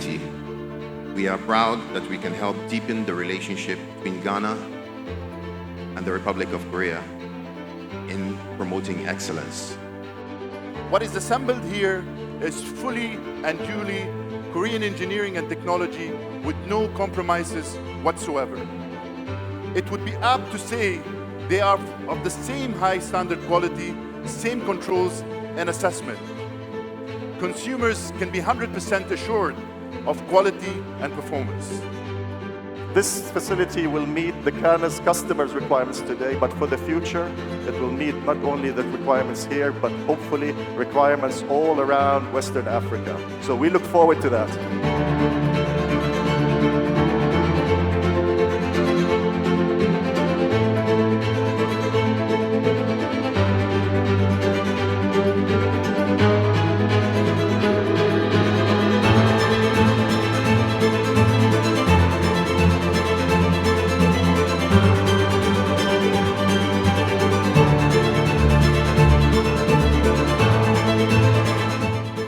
community. We are proud that we can help deepen the relationship between Ghana and the Republic of Korea in promoting excellence. What is assembled here is fully and duly Korean engineering and technology with no compromises whatsoever. It would be apt to say they are of the same high standard quality, same controls and assessment. Consumers can be 100% assured of quality and performance. This facility will meet the Ghana's customers' requirements today, but for the future, it will meet not only the requirements here, but hopefully requirements all around Western Africa. So we look forward to that.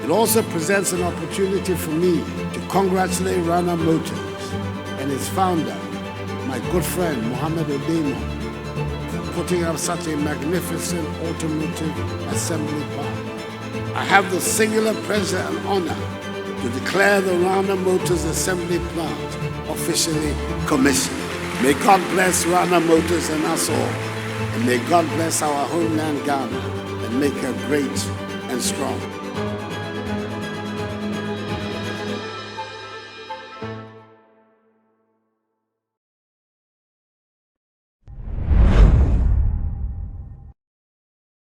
It also presents an opportunity for me to congratulate Rana Motors and its founder, my good friend Mohammed Odemo, for putting up such a magnificent automotive assembly plant. I have the singular pleasure and honor to declare the Rana Motors assembly plant officially commissioned. May God bless Rana Motors and us all, and may God bless our homeland Ghana and make her great and strong.